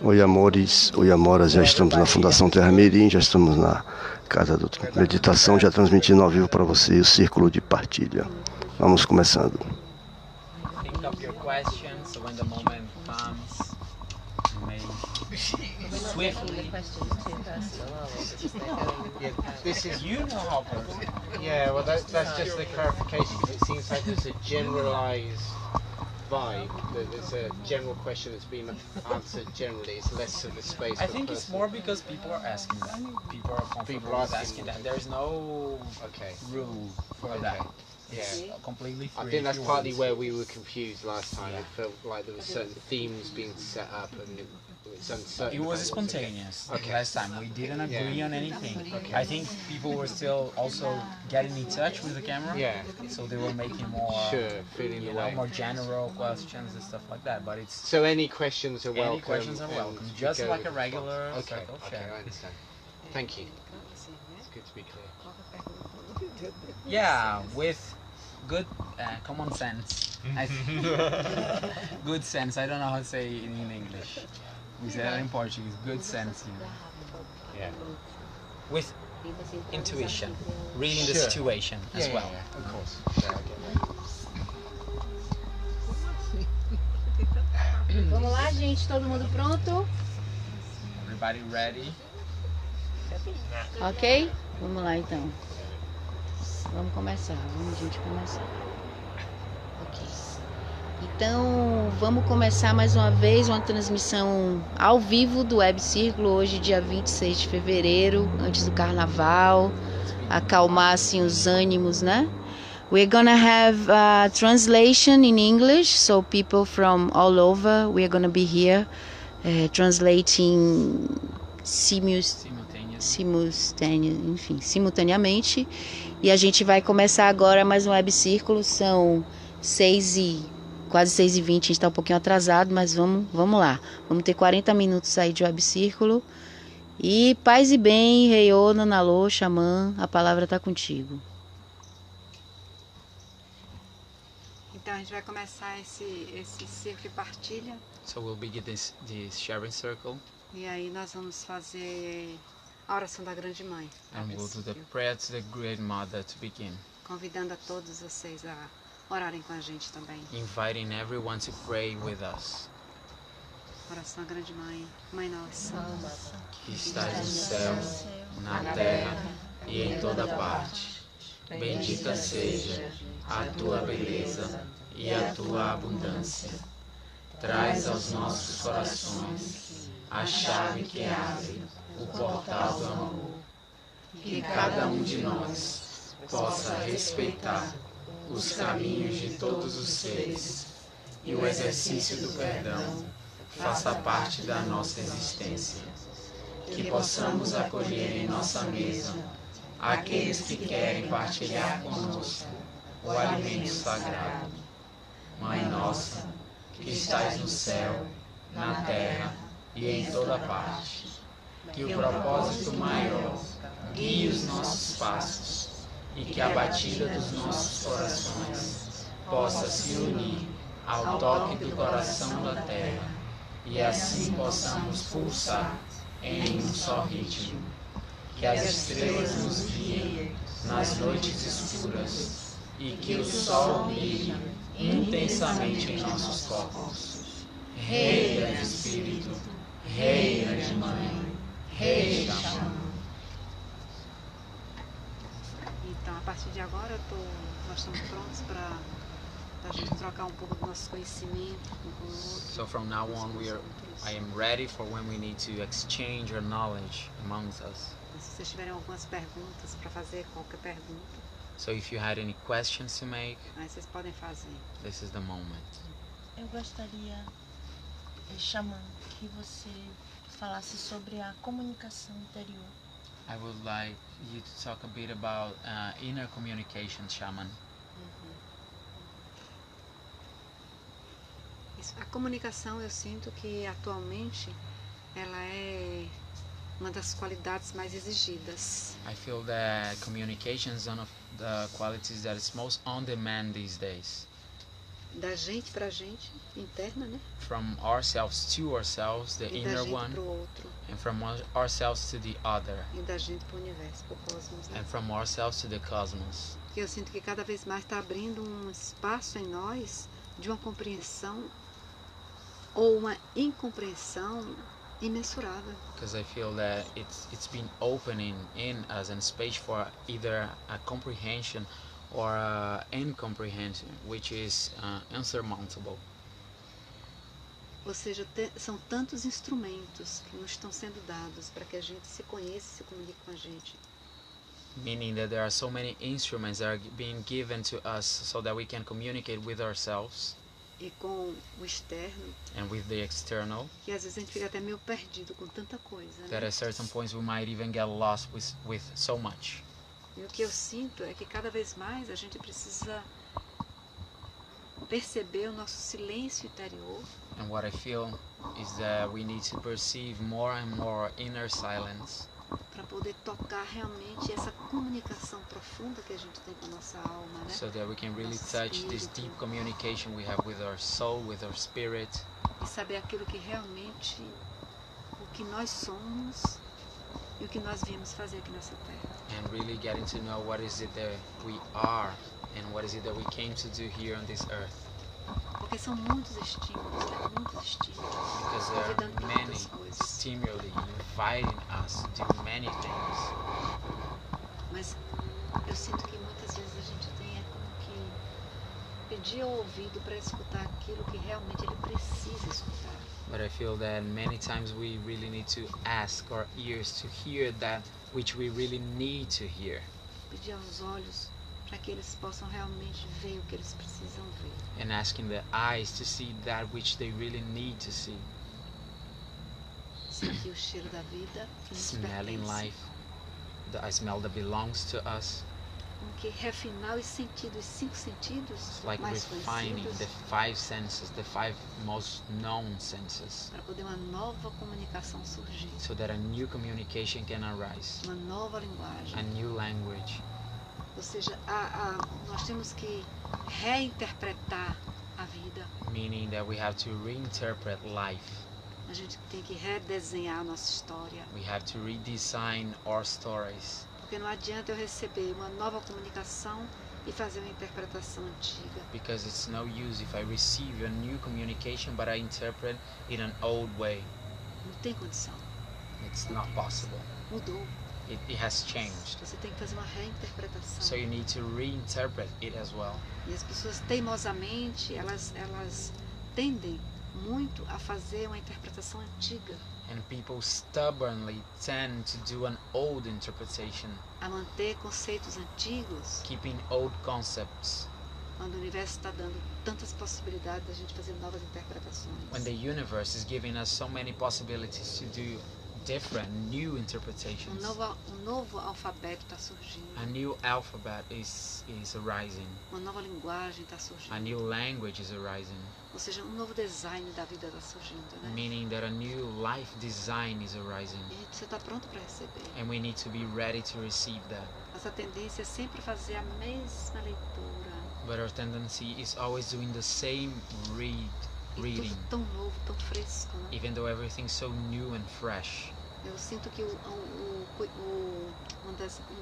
Oi, amores, oi, amoras, já estamos na Fundação Terra Mirim, já estamos na casa de meditação, já transmitindo ao vivo para você o Círculo de Partilha. Vamos começando. Think of your questions, so when the moment comes, you may swiftly. Yeah, this is You know how personal. yeah. Well, that's just the clarification because it seems like there's a generalized vibe. There's a general question that's been answered generally. It's less of a space. I for think it's personal. more because people are asking that. People are comfortable People are with asking asking that. There's no Okay. rule for Okay. that. Yeah. It's completely free. I think that's if you partly want. where we were confused last time. Yeah. It felt like there were certain themes being set up and it was uncertain. It was about spontaneous Okay. last time. We didn't agree Yeah. on anything. Okay. I think people were still also getting in touch with the camera. Yeah. So they were making more, Sure, feeling you the know, way. more general questions and stuff like that. But it's So any questions are welcome. any questions are and welcome, we just go like a with regular response. Okay. circle Okay, chat. I understand. Thank you. It's good to be clear. Yeah, with good common sense. Good sense. I don't know how to say it in English. We say that in Portuguese. Good sense. Yeah. With intuition, reading the Sure. situation as well. Yeah, of course. Yeah, I get that. Vamos lá, gente, todo mundo pronto? Everybody ready? Ok? Vamos lá então. Vamos começar, vamos gente começar. Ok. Então, vamos começar mais uma vez uma transmissão ao vivo do Web Círculo, hoje dia 26 de fevereiro, antes do carnaval, acalmar assim os ânimos, né? We're gonna have a translation in English, so people from all over, we're gonna be here translating simultaneamente. E a gente vai começar agora mais um Web Círculo, são quase 6h20, a gente está um pouquinho atrasado, mas vamos lá. Vamos ter 40 minutos aí de Web Círculo. E paz e bem, Reiô, Nanalô, Xamã, a palavra está contigo. Então a gente vai começar esse círculo de partilha. So we'll begin this sharing circle, E aí nós vamos fazer a oração da Grande Mãe. and we'll do the prayer to the Great Mother to begin, Convidando a todos vocês a orarem com a gente também. inviting everyone to pray with us. Oração da Grande Mãe, Mãe Nossa, Que estás no céu, na terra e em toda parte. Bendita seja a tua beleza e a tua abundância. Traz aos nossos corações a chave que abre o portal do amor. Que cada um de nós possa respeitar os caminhos de todos os seres e o exercício do perdão faça parte da nossa existência. Que possamos acolher em nossa mesa aqueles que querem partilhar conosco o alimento sagrado. Mãe nossa, que estais no céu, na terra e em toda parte, que o propósito maior guie os nossos passos e que a batida dos nossos corações possa se unir ao toque do coração da terra e assim possamos pulsar em um só ritmo. Que as estrelas nos guiem nas noites escuras e que o sol brilhe intensamente em nossos corpos. Reina de Espírito, Reina de Mãe, Rei de Xamã. Então a partir de agora nós estamos prontos para a gente trocar um pouco do nosso conhecimento um com o outro. So from now on, I am ready for when we need to exchange our knowledge amongst us. Se vocês tiverem algumas perguntas para fazer, qualquer pergunta, So if you had any questions to make, aí vocês podem fazer. this is the moment. Eu gostaria, Xamã, que você falasse sobre a comunicação interior. I would like you to talk a bit about inner communication, Shaman. A comunicação, eu sinto que atualmente ela é uma das qualidades mais exigidas. I feel that communication is one of the qualities that is most on demand these days. Da gente pra gente, interna, né? From ourselves to ourselves, the E da inner gente one, pro outro. and from ourselves to the other, E da gente pro universo, pro cosmos, né? and from ourselves to the cosmos. Que eu sinto que cada vez mais está abrindo um espaço em nós de uma compreensão ou uma incompreensão imensurável. Because I feel that it's been opening in us and space for either a comprehension or a incomprehension, which is unsurmountable. Ou seja, são tantos instrumentos que nos estão sendo dados para que a gente se conheça e se comunique com a gente. Meaning that there are so many instruments that are being given to us so that we can communicate with ourselves E com o externo, and with the external, que às vezes a gente fica até meio perdido com tanta coisa, that né? at certain points we might even get lost with so much. E o que eu sinto é que cada vez mais a gente precisa perceber o nosso silêncio interior. And what I feel is that we need to perceive more and more inner silence Para poder tocar realmente essa comunicação profunda que a gente tem com a nossa alma, né? so that we can really Nosso touch this espírito. deep communication we have with our soul, with our spirit, E saber aquilo que realmente, o que nós somos e o que nós viemos fazer aqui nessa terra. and really getting to know what is it that we are and what is it that we came to do here on this earth. Porque são muitos estímulos, né? Muitos estímulos. Because there Convidando are para many muitas coisas. stimuli inviting us to do many things. Mas eu sinto que muitas vezes a gente tem como que pedir ao ouvido para escutar aquilo que realmente ele precisa escutar. But I feel that many times we really need to ask our ears to hear that which we really need to hear. Pedir aos olhos para que eles possam realmente ver o que eles precisam ver. And asking the eyes to see that which they really need to see. Sentir o cheiro da vida que nos Smelling pertence. life, the smell that belongs to us. Com que refinar os sentidos, os 5 sentidos It's like mais refining conhecidos, the 5 senses, the 5 most known senses, para poder uma nova comunicação surgir, so that a new communication can arise, uma nova linguagem. a new language. Ou seja, nós temos que reinterpretar a vida. Meaning that we have to reinterpret life. A gente tem que redesenhar a nossa história. We have to redesign our stories. Porque não adianta eu receber uma nova comunicação e fazer uma interpretação antiga. Because it's no use if I receive a new communication but I interpret it an old way. Não tem condição. It's not possible. Mudou. It has changed. Você tem que fazer uma reinterpretação. So you need to reinterpret it as well. E as pessoas teimosamente, elas tendem muito a fazer uma interpretação antiga, And people stubbornly tend to do an old interpretation, a manter conceitos antigos, keeping old concepts, quando o universo está dando tantas possibilidades da gente fazer novas interpretações. when the universe is giving us so many possibilities to do different, new interpretations. Um novo alfabeto está surgindo, A new alphabet is arising. uma nova linguagem está surgindo, A new language is arising, ou seja, um novo design da vida está surgindo, né? meaning that a new life design is arising. E a gente precisa estar pronto para receber. And we need to be ready to receive that. Nossa tendência é sempre fazer a mesma leitura, But our tendency is always doing the same e reading, tudo tão novo, tão fresco, né? even though everything's so new and fresh. Eu sinto que um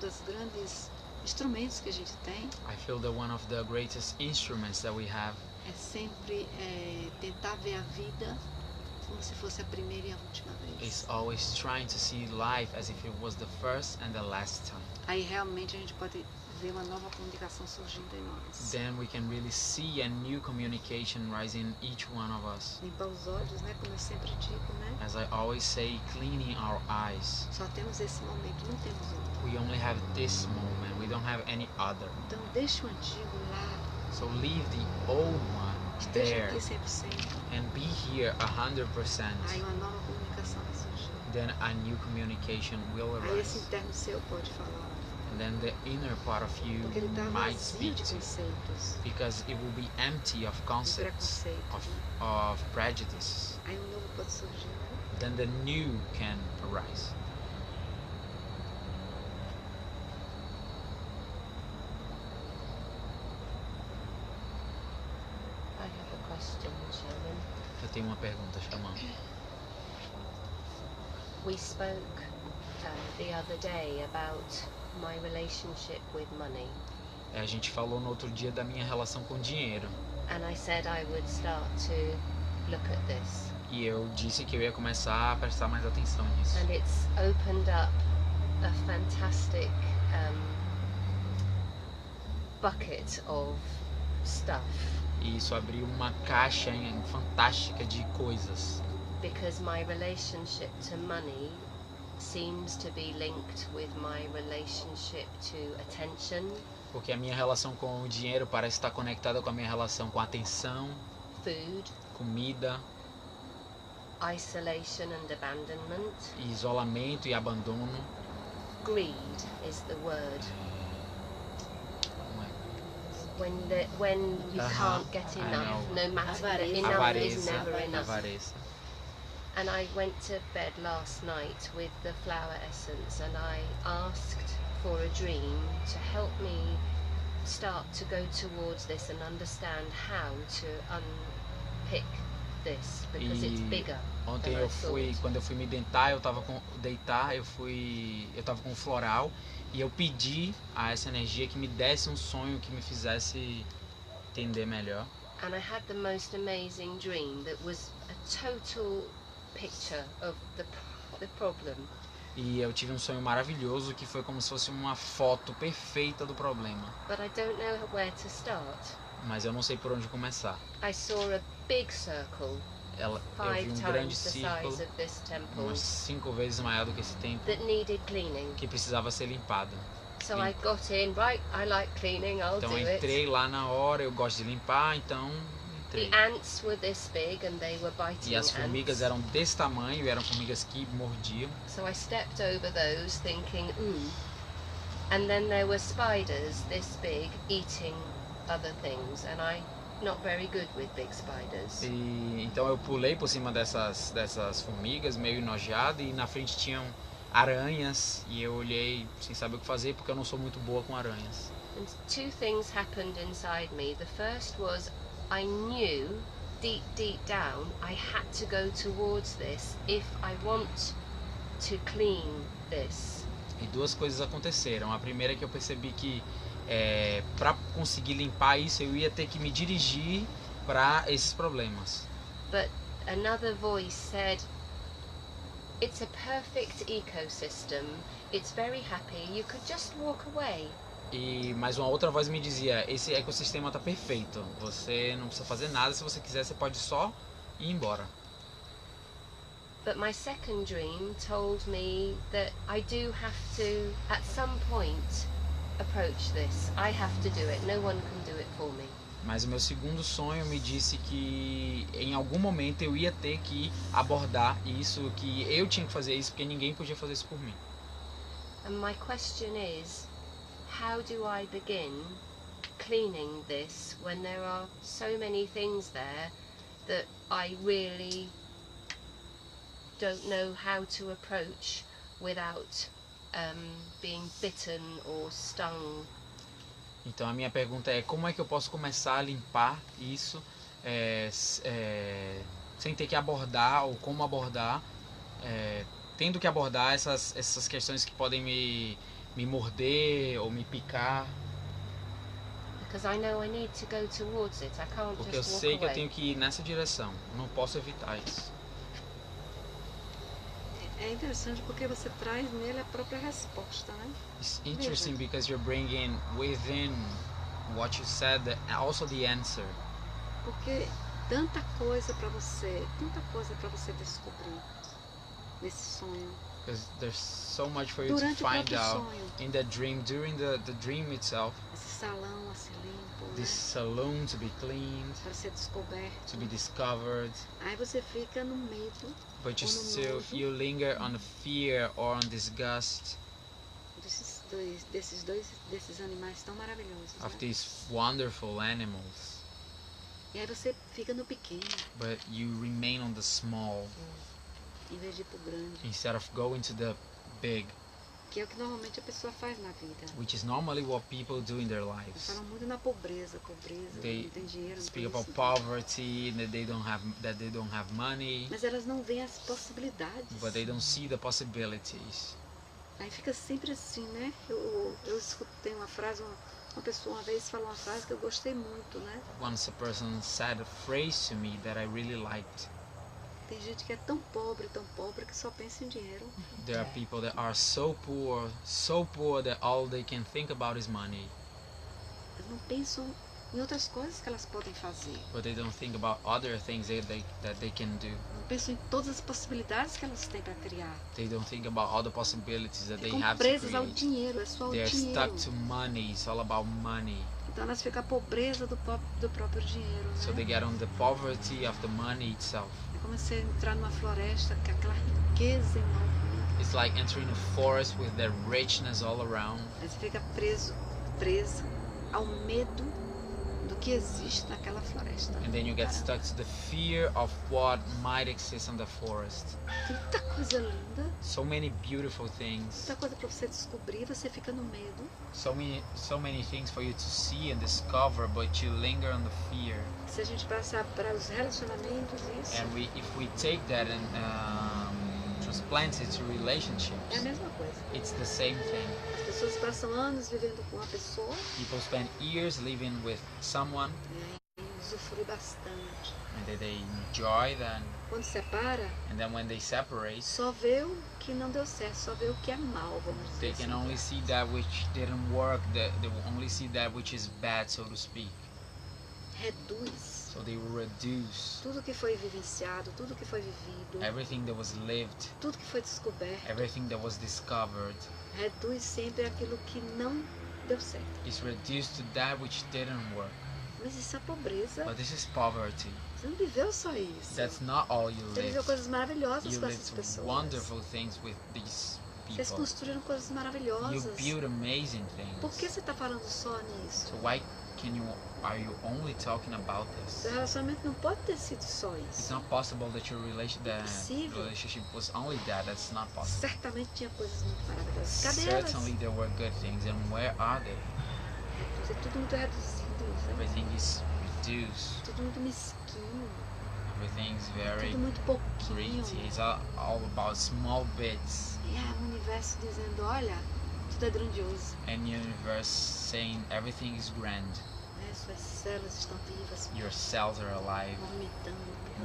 dos grandes instrumentos que a gente tem I feel that one of the greatest instruments that we have é sempre tentar ver a vida como se fosse a primeira e a última vez. is always trying to see life as if it was the first and the last time. Aí realmente a gente pode ver uma nova comunicação surgindo em nós. Then we can really see a new communication rising in each one of us. Limpar os olhos, né? Como eu sempre digo, né? As I always say, cleaning our eyes. Só temos esse momento, não temos outro. We only have this moment, we don't have any other. Então deixa o antigo lá, So leave the old one esteja there aqui 100%. and be here 100%. Aí uma nova comunicação vai surgir. Then a new communication will Aí esse arise. interno seu pode falar. And then the inner part of you Porque ele está might vazio speak de to, conceitos, because it will be empty of de concepts, preconceitos, né? of prejudices. Aí um novo pode surgir, né? Then the new can arise. A tenho uma pergunta, Xamã. We spoke the other day about my relationship with money. A gente falou no outro dia da minha relação com o dinheiro. And I said I would start to look at this. E eu disse que eu ia começar a prestar mais atenção nisso. And it's opened up a fantastic bucket of stuff. E isso abriu uma caixa fantástica de coisas. Because my relationship to money seems to be linked with my relationship to attention. Porque a minha relação com o dinheiro parece estar conectada com a minha relação com a atenção, food, comida, isolation and abandonment, isolamento e abandono. Greed is the word. Como é? When you can't get enough, no matter enough is never enough. Avareza. And I went to bed last night with the flower essence, and I asked for a dream to help me start to go towards this and understand how to unpick this, because it's bigger. Ontem quando eu fui me deitar, eu tava com floral e eu pedi a essa energia que me desse um sonho que me fizesse entender melhor. And I had the most amazing dream that was a total picture of the problem. E eu tive um sonho maravilhoso que foi como se fosse uma foto perfeita do problema. But I don't know where to start. Mas eu não sei por onde começar. I saw a big circle. Eu vi um grande círculo, umas 5 vezes maior do que esse templo, that needed cleaning. Que precisava ser limpado. So I got in, right, I like cleaning, I'll então do eu entrei lá na hora, eu gosto de limpar, então entrei. The ants were this big and they were biting E as formigas eram desse tamanho, eram formigas que mordiam. So I stepped over those thinking, and then there were spiders this big eating other things, and I'm not very good with big spiders. E então eu pulei por cima dessas formigas, meio enojado, e na frente tinham aranhas, e eu olhei sem saber o que fazer porque eu não sou muito boa com aranhas. And 2 things happened inside me. The first was I knew deep down I had to go towards this if I want to clean this. E 2 coisas aconteceram. A primeira é que eu percebi que para conseguir limpar isso eu ia ter que me dirigir para esses problemas. But another voice said, it's a perfect ecosystem. It's very happy. You could just walk away. E mais uma outra voz me dizia, esse ecossistema está perfeito. Você não precisa fazer nada, se você quiser você pode só ir embora. But my second dream told me that I do have to, at some point, approach this. I have to do it. No one can do it for me. Mas o meu segundo sonho me disse que em algum momento eu ia ter que abordar isso, que eu tinha que fazer isso, porque ninguém podia fazer isso por mim. And my question is, how do I begin cleaning this when there are so many things there that I really don't know how to approach without being bitten or stung? Então a minha pergunta é, como é que eu posso começar a limpar isso sem ter que abordar, ou como abordar, tendo que abordar essas questões que podem me morder ou me picar? Because I know I need to go towards it. I can't Porque eu just walk sei que eu away. tenho que ir nessa direção, não posso evitar isso. É interessante porque você traz nele a própria resposta, né? It's interesting because you're bringing within what you said also the answer. Porque tanta coisa para você descobrir nesse sonho. Because there's so much for you Durante to o find próprio out sonho. in the dream, during the dream itself. Esse salão assim limpo, This saloon to be cleaned, para ser descoberto. to be discovered. Aí você fica no medo But you ou no still, nojo you linger on fear or on disgust desses animais tão maravilhosos, of né? these wonderful animals. E aí você fica no pequeno, But you remain on the small em vez de ir pro grande. instead of going to the big. Que é o que normalmente a pessoa faz na vida. which is normally what people do in their Eles lives. falam muito na pobreza, They não tem dinheiro, não speak tem about isso. poverty and that they don't have money, Mas elas não veem as possibilidades. but they don't see the possibilities. Aí fica sempre assim, né? Eu escutei uma frase, uma pessoa uma vez falou uma frase que eu gostei muito, né? Once a person said a phrase to me that I really liked. Tem gente que é tão pobre que só pensa em dinheiro. There are people that are so poor that all they can think about is money, Elas não pensam em outras coisas que elas podem fazer. but they don't think about other things that they can do. Não pensam em todas as possibilidades que elas têm para criar. They don't think about all the possibilities that they Ficam have to presas ao create. dinheiro, é só o They're dinheiro. stuck to money. It's all about money. Então elas ficam a pobreza do próprio dinheiro, né? So they get on the poverty of the money itself. É como você entrar numa floresta com aquela riqueza enorme. It's like entering a forest with the richness all around. Aí você fica presa ao medo do que existe naquela floresta. And then you get stuck to the fear of what might exist in the forest. Tanta coisa linda, So many beautiful things. tanta coisa para você descobrir, você fica no medo. So many things for you to see and discover, but you linger on the fear. Se a gente passar para os relacionamentos, isso And if we take that and transplant it to é a relationships, mesma coisa. it's the same thing. As pessoas passam anos vivendo com uma pessoa People spend years living with someone e usufrui bastante. and they enjoy that, Quando separa, and then when they separate, só vê o que não deu certo, só vê o que é mal, vamos dizer they assim. can only see that which didn't work, they will only see that which is bad, so to speak. Reduz So they will reduce tudo que foi vivenciado, tudo que foi vivido, everything that was lived, tudo que foi descoberto. everything that was discovered, Reduz sempre aquilo que não deu certo. is reduced to that which didn't work. Mas isso é pobreza. But this is poverty. Você não viveu só isso. That's not all you Você viveu lived. coisas maravilhosas You com essas lived pessoas. wonderful things with these Vocês people. construíram coisas You maravilhosas. build amazing Por que things. você está falando só nisso? So why are you only talking about this? Seu relacionamento não pode ter sido só It's isso. not possible that your Impossível. relationship was only that. That's not possible. Certamente tinha coisas muito maravilhosas. Cadê elas? Certainly there were good things, and where are they? É tudo muito reduzido, sabe? Everything is reduced. Tudo muito mesquinho. Everything's very Tudo muito pouquinho. pretty. It's all about small bits. E é o universo dizendo, olha, tudo é grandioso. And universe saying everything is grand. Né? Suas células estão vivas, Your cells are alive, movimentando.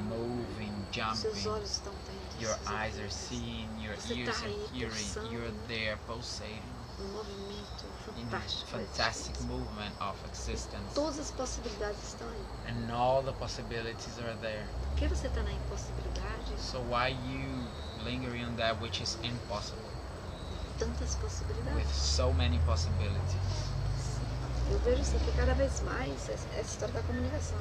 moving, Seus jumping. olhos estão vendo. Your seus eyes are ouvidos. seeing, your Você ears tá are aí hearing. pulsando. You're there pulsating Um movimento in fantástico. fantastic movement of existence. Todas as possibilidades estão aí. And all the possibilities are there. Por que você está na impossibilidade? So why you lingering on that which is impossible Tantas possibilidades. with so many possibilities? Eu vejo assim que cada vez mais essa história da comunicação.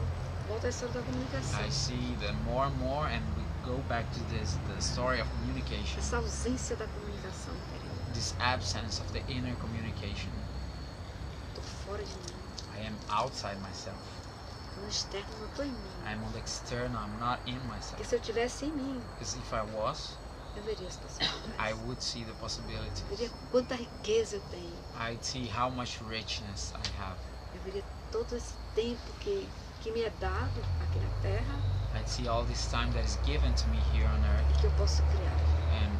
Volta à história da comunicação. I see that more and more, and we go back to the story of communication, Essa ausência da comunicação, querido. this absence of the inner communication. Estou fora de mim. I am outside myself. No externo, não estou em mim. I'm on the external, I'm not in Porque myself. se eu tivesse em mim, Because if I was, eu veria as possibilidades. I would see the Eu possibilities. veria quanta riqueza eu tenho. I'd see how much richness I have. Eu veria todo esse tempo que me é dado aqui na Terra I'd see all this time that is given to me here on earth e que eu posso criar. and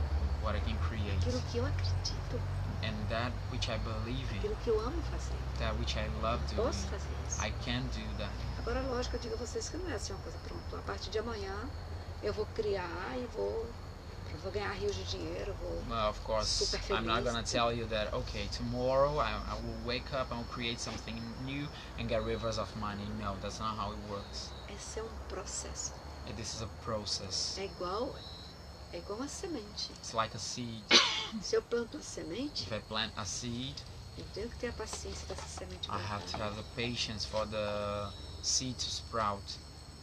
what I can create. Aquilo que eu acredito, And that which I believe in, aquilo que eu amo fazer. that which I love doing, Posso fazer isso. I can do that. Agora, lógico, eu digo a vocês que não é assim uma coisa pronta. A partir de amanhã eu vou criar e vou ganhar rios de dinheiro, vou Well, of course, super I'm not feliz. gonna tell you that, okay, tomorrow I will wake up and will create something new and get rivers of money. No, that's not how it works. Esse é um processo. This is a process. É igual uma semente. It's like a seed. Se eu planto uma semente, If I plant a seed, eu tenho que ter a paciência dessa semente I have to brotar. have the patience for the seed to sprout.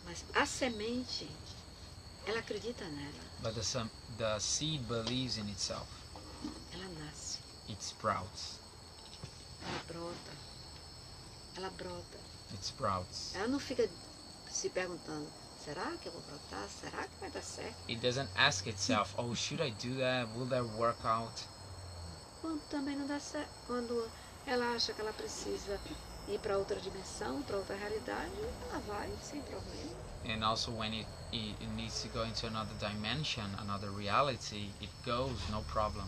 Mas a semente, ela acredita nela. But the seed believes in itself. Ela nasce, It sprouts. ela brota. Ela brota. It sprouts. Ela não fica se perguntando, será que eu vou brotar? Será que vai dar certo? It doesn't ask itself, oh, should I do that? Will that work out? quando também não dá certo, quando ela acha que ela precisa ir para outra dimensão, para outra realidade, ela vai sem problema. And also when it needs to go into another dimension, another reality, it goes, no problem.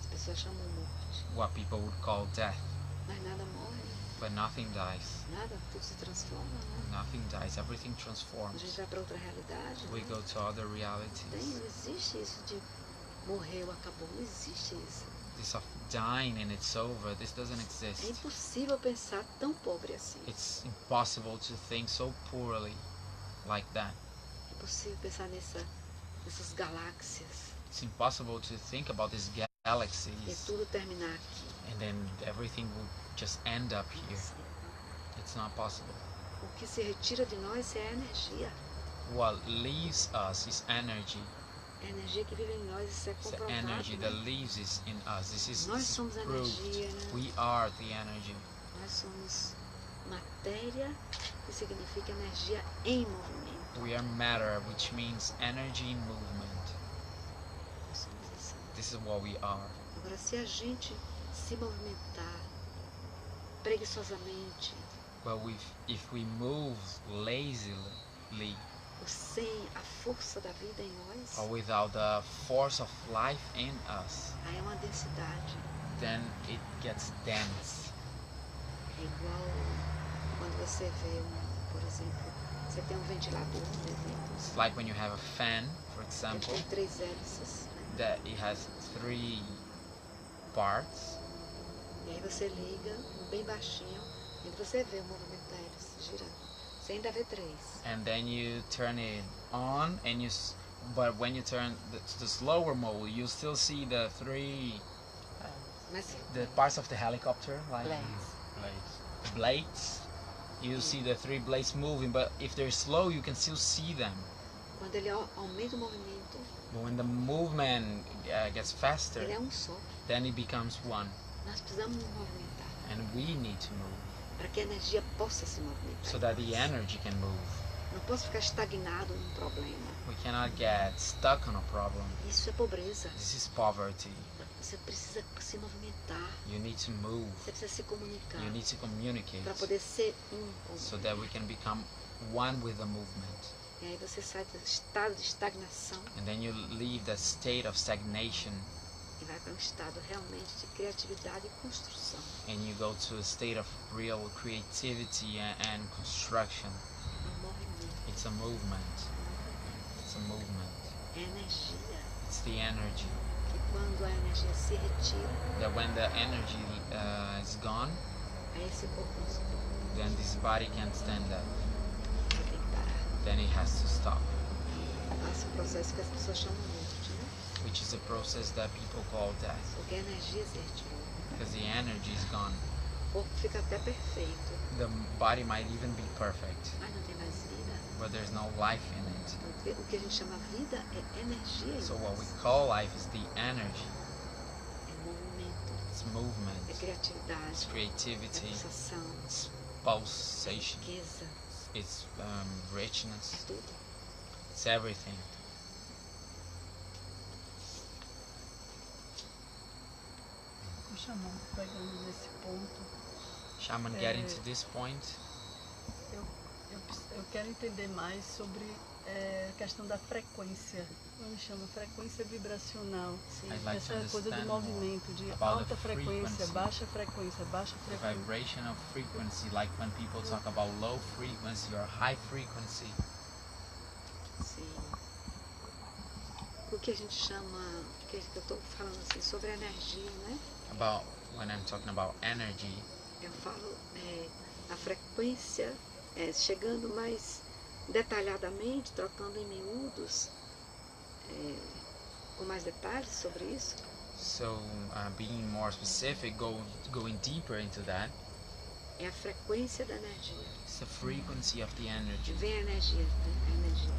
As pessoas chamam morte, What people would call death. mas nada morre, But nothing dies. nada, tudo se transforma, né? Nothing dies. Everything A transforms. gente vai para outra realidade, We né? go to other realities. Não existe isso de morreu, acabou, não existe isso. This of dying and it's over, this doesn't É exist. impossível pensar tão pobre assim. It's impossible to think so poorly like that. É impossível pensar nessas galáxias It's impossible to think about these e galaxies tudo terminar aqui. and then everything would just end up here. It's not possible. O que se retira de nós é a energia. What leaves us is energy. É a energia que vive em nós, isso é It's the comprovado. energy Né? that lives is in us. This is Nós somos a proved. energia, né? We are the energy. Nós somos matéria, que significa energia em movimento. We are matter, which means energy in movement. Nós somos isso. This is what we are. Agora, se a gente se movimentar preguiçosamente, But if we move lazily ou sem a força da vida em nós, or without the force of life in us, aí é uma densidade. then it gets dense. É igual quando você vê, por exemplo, você tem um ventilador, por exemplo, It's like when you have a fan, for ele example, tem 3 hélices, né? that it has 3 parts, E aí você liga bem baixinho e você vê o movimento da hélice girando. Você ainda vê 3. and then you turn it on, and but when you turn to the slower mode, you still see the 3 Mas the parts of the helicopter, like Blades. blades. You see the 3 blades moving, but if they're slow, you can still see them. quando ele aumenta o movimento, But when the movement gets faster, ele é um só. then it becomes one, Nós precisamos nos movimentar and we need to move para que a energia possa se movimentar. so that the energy can move. Não posso ficar estagnado num problema. We cannot get stuck on a problem. Isso é pobreza. This is poverty. Você precisa se movimentar. You need to move. Você precisa se comunicar You need to communicate para poder ser um com o so mundo. that we can become one with the movement. E aí você sai do estado de estagnação And then you leave that state of stagnation e vai para um estado realmente de criatividade e construção. and you go to a state of real creativity and construction. Um movimento. It's a movement. It's a movement. É energia. It's the energy. Que quando a energia se retira, That when the energy is gone, aí esse corpo não suporta. then this body can't stand that. Você tem que parar. Then it has to stop, Passa o processo que as pessoas chamam de morte, né? which is a process that people call death, Porque a energia se retirou. because the energy is gone. O corpo fica até perfeito, The body might even be perfect, mas não tem mais vida. but there's no life in it. Então, o que a gente chama vida é energia. So what we call life is the energy. É movimento, It's é movement, it's criatividade, é creativity, pulsação, it's pulsation, riqueza, it's richness, é tudo. it's everything. O Xamã, pegando nesse ponto, Shaman, getting to this point, eu quero entender mais sobre a questão da frequência. Como chama? Frequência vibracional. Sim. I'd like to Essa coisa do understand movimento, de about alta the frequência, frequency. baixa frequência, baixa the frequência. vibration of frequency, like when people talk about low frequency or high frequency. Sim. O que a gente chama, que eu estou falando assim, sobre a energia, né? About when I'm talking about energy, Eu falo a frequência, chegando mais detalhadamente, trocando em miúdos, com mais detalhes sobre isso. so being more specific, going deeper into that, É a frequência da energia. it's the frequency of the energy. Vem a energia, né? A energia.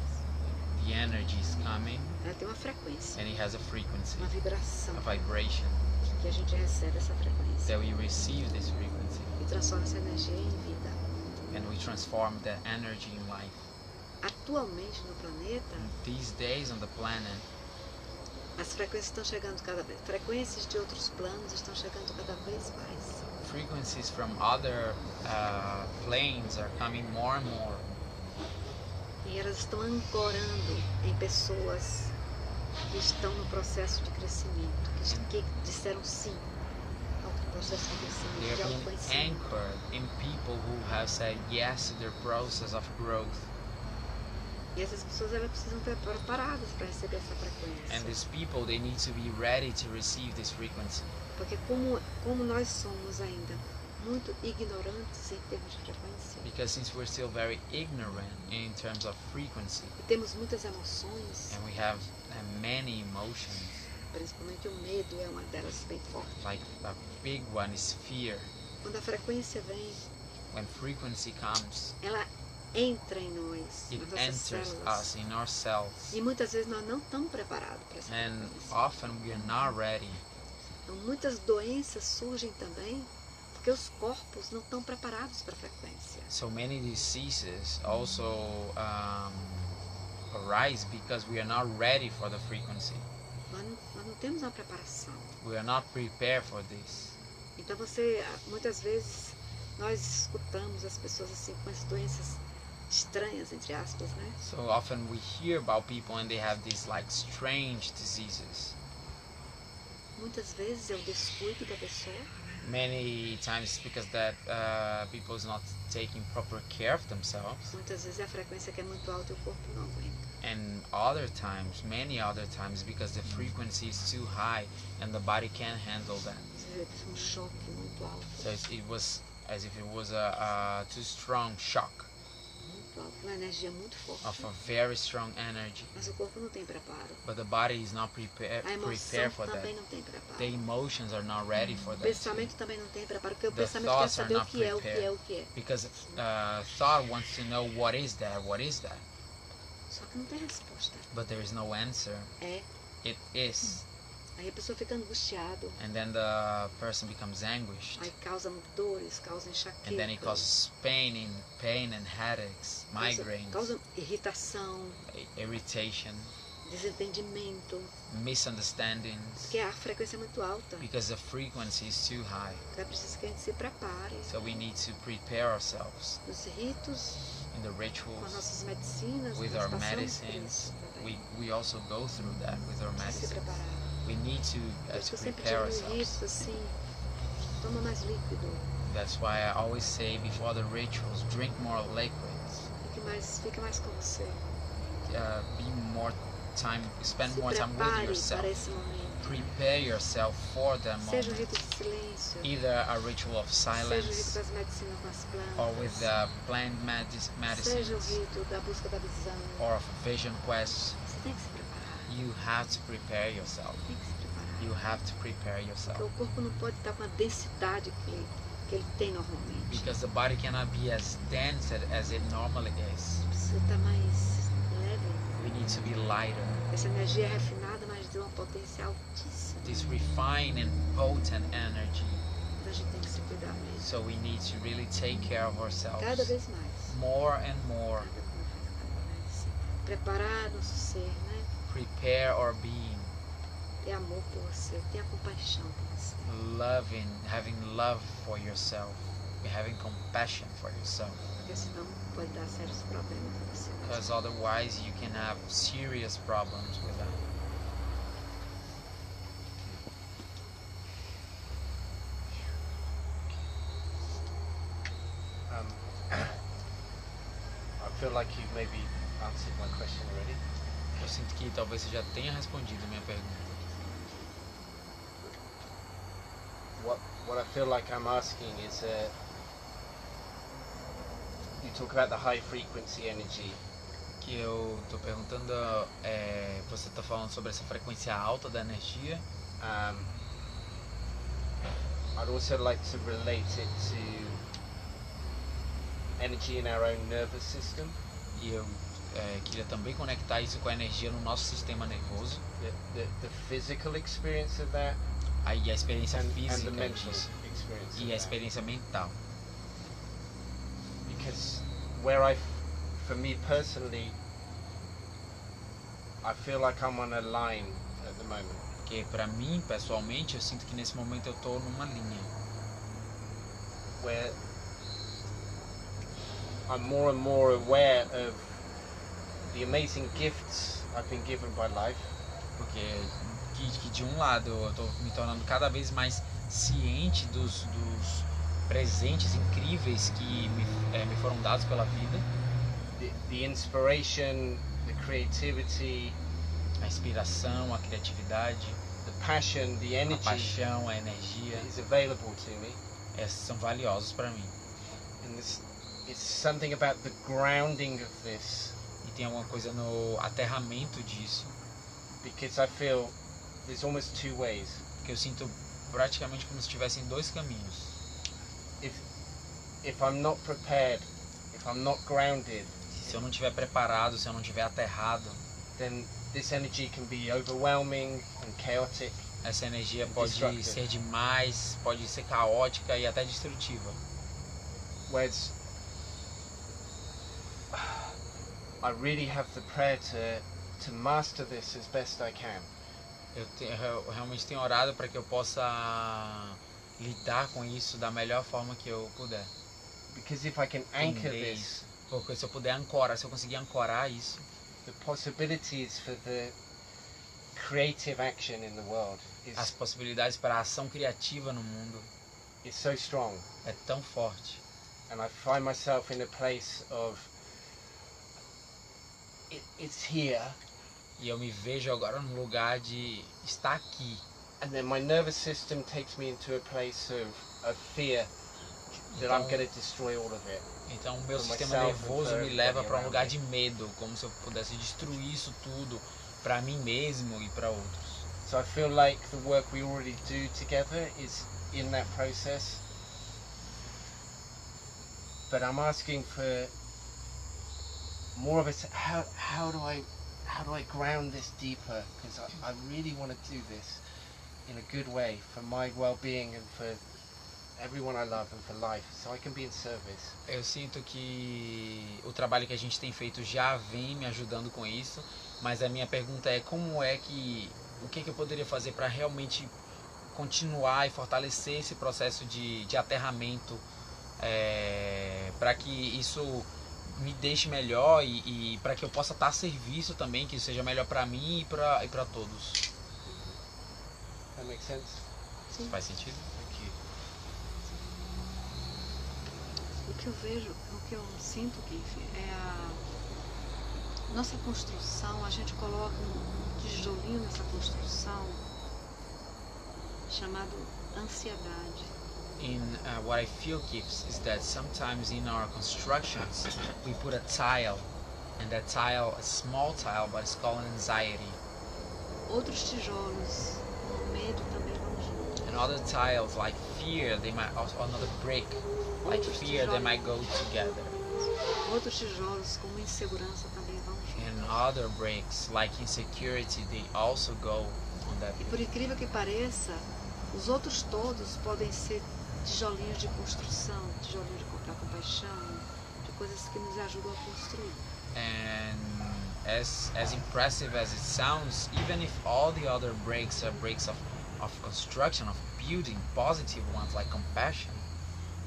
The energy is coming Ela tem uma frequência, and it has a frequency, uma vibração, a vibration, que a gente recebe essa frequência that we receive this frequency e transforma essa energia em vida. and we transform the energy in life. Atualmente no planeta, And these days on the planet, As frequências estão chegando cada vez. Frequências de outros planos estão chegando cada vez mais. Frequencies from other planes are coming more and more. E elas estão ancorando em pessoas que estão no processo de crescimento, que disseram sim ao processo de crescimento, They de are being autoconhecimento. anchored in people who have said yes to their process of growth. E essas pessoas elas precisam estar preparadas para receber essa frequência. And these people, they need to be ready to receive this frequency. Porque como nós somos ainda muito ignorantes em termos de frequência, Because since we're still very ignorant in terms of frequency, e temos muitas emoções, and we have many emotions, principalmente o medo é uma delas bem forte. like a big one is fear. Quando a frequência vem, When frequency comes, ela entra em nós, it nas nossas enters células. us in our cells. E muitas vezes nós não estamos preparados para essa And frequência. often we are not ready. Então, muitas doenças surgem também porque os corpos não estão preparados para a frequência. So many diseases also arise because we are not ready for the frequency. Nós não temos uma preparação. We are not prepared for this. Então muitas vezes nós escutamos as pessoas assim com as doenças estranhas, entre aspas, né? So often we hear about people and they have these like strange diseases. Muitas vezes é o descuido da pessoa, Many times it's because that people is not taking proper care of themselves. muitas vezes é a frequência que é muito alta e o corpo não aguenta. And other times, many other times, because the frequency is too high and the body can't handle that. Às vezes é um choque muito alto, So it was as if it was a too strong shock uma energia muito forte. of a very strong energy. Mas o corpo não tem preparo. But the body is not prepared A emoção for that. também não tem preparo. The emotions are not ready for O that. pensamento também não tem preparo, porque o The pensamento quer thoughts are saber o not que é, o que é, o que é. Because thought wants to know what is that, Só que não tem resposta. but there is no answer. É. It is, Aí a pessoa fica angustiada, and then the person becomes anguished, aí causa dores, causa enxaqueca, and then it causes pain and headaches, migraines, causa irritação, irritation, desentendimento, misunderstandings, porque a frequência é muito alta. because the frequency is too high. Então é preciso que a gente se prepare So we need to prepare ourselves nos ritos, in the com as rituals, nossas medicinas, with nós our passamos por medicines. isso também. We also go through that with our Precisa se medicines. preparar. We need Por isso que eu sempre prepare digo no ourselves. rito assim, toma mais líquido, That's why I always say before the rituals, drink more liquids. fique mais com você. Be more time, spend Se more time with prepare yourself. para esse momento. Prepare yourself for that Seja o moment. rito de silêncio, Either a ritual of seja o rito silence das medicinas com as plantas, or with plant seja o medicines rito da busca da visão. or of vision quests. Você tem que se preparar, You have to prepare yourself. tem que se preparar. You have to prepare yourself. Porque o corpo não pode estar com a densidade que ele tem normalmente. Because the body cannot be as dense as it normally is. Precisa estar mais leve. We need to be lighter. Essa energia é refinada, mas de uma potência altíssima. This refined and potent energy. Então a gente tem que se cuidar mesmo. So we need to really take care of Cada ourselves vez mais. more and more. Preparar nosso ser, né? Prepare our being, Ter amor por você, ter compaixão por você. loving, having love for yourself, having compassion for yourself. Porque senão pode dar sérios problemas para você. Because otherwise you can have serious problems with that. I feel like you've maybe answered my question already. Eu sinto que talvez você já tenha respondido a minha pergunta. What I feel like I'm asking is, you talk about the high frequency energy. Que eu tô perguntando, você tá falando sobre essa frequência alta da energia. I'd also like to relate it to energy in our own nervous system. E eu queria também conectar isso com a energia no nosso sistema nervoso. The physical experience of that, Aí a experiência and física the mental disso, experience e of a that. experiência mental. Because for me personally, I feel like I'm on a line at the moment. Porque para mim, pessoalmente, eu sinto que nesse momento eu tô numa linha where I'm more and more aware of the amazing gifts I've been given by life. porque que de um lado eu tô me tornando cada vez mais ciente dos presentes incríveis que me foram dados pela vida, The inspiration, the creativity, a inspiração, a criatividade, the passion, the a energy paixão, a energia, is available to me. esses são valiosos para mim. And it's something about the grounding of this, E tem alguma coisa no aterramento disso, because I feel there's almost two ways. que eu sinto praticamente como se tivessem dois caminhos. If I'm not prepared, if I'm not grounded, Se eu não estiver preparado, se eu não estiver aterrado, then this energy can be overwhelming and chaotic. essa energia pode Destructive. ser demais, pode ser caótica e até destrutiva. Whereas I really have the prayer to master this as best I can. Eu realmente tenho orado para que eu possa lidar com isso da melhor forma que eu puder. Because if I can anchor Entender this, isso. Porque se eu puder ancorar, se eu conseguir ancorar isso, the possibilities for the creative action in the world as possibilidades para a ação criativa no mundo is so strong. é tão forte. And I find myself in a place of it's here, E eu me vejo agora num lugar de estar aqui. and then my nervous system takes me into a place of fear that I'm going to destroy all of it. Então o meu For sistema myself and nervoso for me leva everybody para um around lugar me. de medo, como se eu pudesse destruir isso tudo para mim mesmo e para outros. So I feel like the work we already do together is in that process. But I'm asking for more of a how do I ground this deeper, because I really want to do this in a good way for my well-being and for everyone I love and for life, so I can be in service. Eu sinto que o trabalho que a gente tem feito já vem me ajudando com isso, mas a minha pergunta é o que eu poderia fazer para realmente continuar e fortalecer esse processo de aterramento, para que isso me deixe melhor e para que eu possa estar a serviço também, que seja melhor para mim e para todos. That makes sense? Sim. Faz sentido? Thank you. O que eu vejo, o que eu sinto, Keith, é a nossa construção. A gente coloca um tijolinho nessa construção chamado ansiedade. What I feel, Gibbs, is that sometimes in our constructions we put a tile, and that tile, a small tile, but it's called anxiety. Outros tijolos, o medo também vão junto. And other tiles like fear, they might also, another brick like fear, they might go together. Outros tijolos, como insegurança, também vão junto. And other bricks like insecurity, they also go on that E brick. por incrível que pareça, os outros todos podem ser tijolinhos de construção, tijolinhos de compaixão, de coisas que nos ajudam a construir. And as impressive as it sounds, even if all the other bricks are bricks of construction, of building, positive ones like compassion,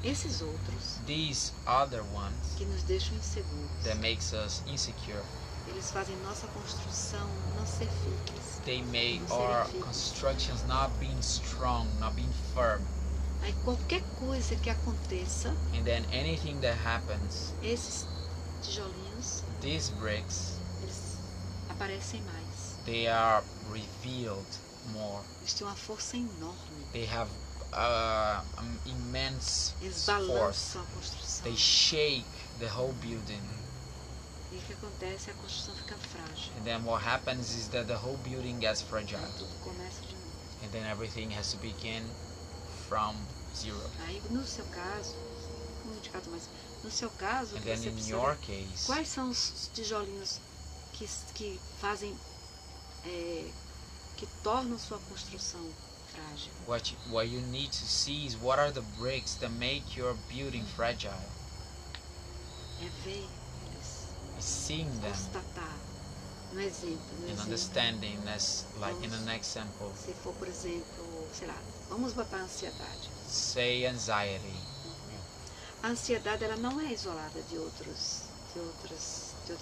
Esses outros these other ones que nos deixam inseguros, that makes us insecure, eles fazem nossa construção não ser firme. they make Não our serem firmes. constructions not being strong, not being firm. Aí qualquer coisa que aconteça, And then anything that happens, esses tijolinhos, these bricks, eles aparecem mais. they are revealed more. Eles têm uma força enorme. They have immense Eles force. balançam a construção. They shake the whole building. E o que acontece é a construção fica frágil. And then what happens is that the whole building gets fragile. Tudo começa de novo. And then everything has to begin from zero. Aí no seu caso, não indicato mais, no seu caso, And que then você in precisa your ver case, quais são os tijolinhos que fazem, que tornam sua construção frágil. what you need to see is what are the bricks that make your building fragile. É ver eles, Is seeing them, constatar Um exemplo. In understanding, as like in an example, Se for, por exemplo, sei lá, vamos botar a ansiedade. say anxiety. A ansiedade, ela não é isolada de outros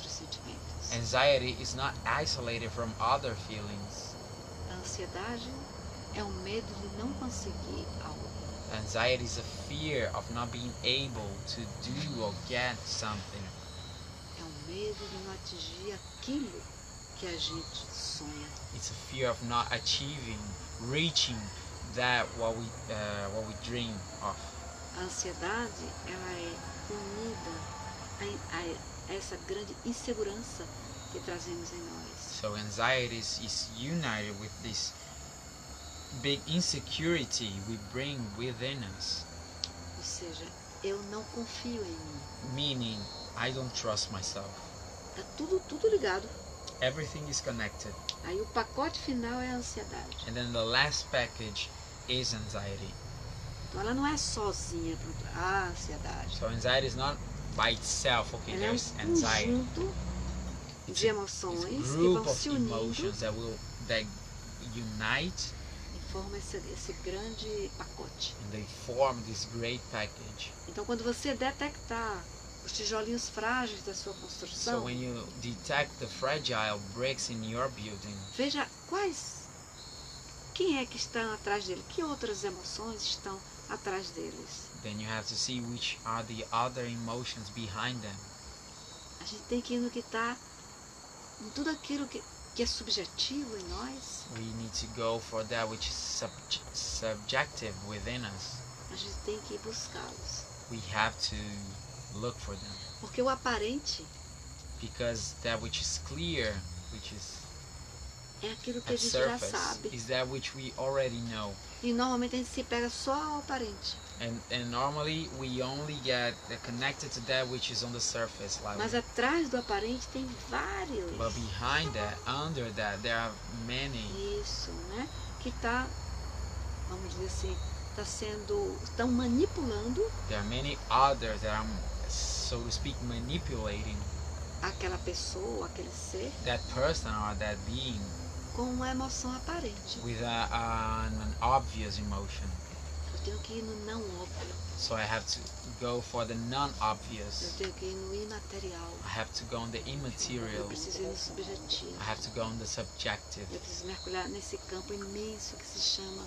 sentimentos. Anxiety is not isolated from other feelings. A ansiedade é um medo de não conseguir algo. Anxiety is a fear of not being able to do or get something. É um medo de não atingir aquilo que a gente sonha. It's a fear of not achieving, reaching that what we dream of. A ansiedade, ela é unida a essa grande insegurança que trazemos em nós. So anxiety is united with this big insecurity we bring within us. Ou seja, eu não confio em mim. Meaning, I don't trust myself. Tá tudo ligado. Everything is connected. Aí o pacote final é a ansiedade. And then the last package is anxiety. Então ela não é sozinha, pronto, a ansiedade. So anxiety is not by itself, okay, Ela é there's um anxiety. conjunto It's de a emoções que group vão of se unindo emotions that unite e formam esse grande pacote. and they form this great package. Então quando você detectar os tijolinhos frágeis da sua So construção, when you detect the fragile bricks in your building, veja quem é que está atrás dele, que outras emoções estão atrás deles. then you have to see which are the other emotions behind them. A gente tem que ir no que está, em tudo aquilo que é subjetivo em nós, We need to go for that which is subjective within us. a gente tem que ir buscá-los. We have to look for them. Porque o aparente Because that which is clear, which is é aquilo que a at gente já surface, sabe. is that which we already know. E normalmente a gente se pega só ao aparente. And normally we only get connected to that which is on the surface level. Mas atrás do aparente tem vários. But behind that, under that, there are many. Isso, né? Que tá, vamos dizer assim, estão manipulando There are many others that are, so to speak, manipulating aquela pessoa, aquele ser, that person or that being com uma emoção aparente. with an obvious emotion. Eu tenho que ir no não óbvio. So I have to go for the Eu non-obvious. tenho que ir no imaterial. I have to go on the Eu immaterial. preciso ir no subjetivo. I have to go on the subjective. Eu preciso mergulhar nesse campo imenso que se chama,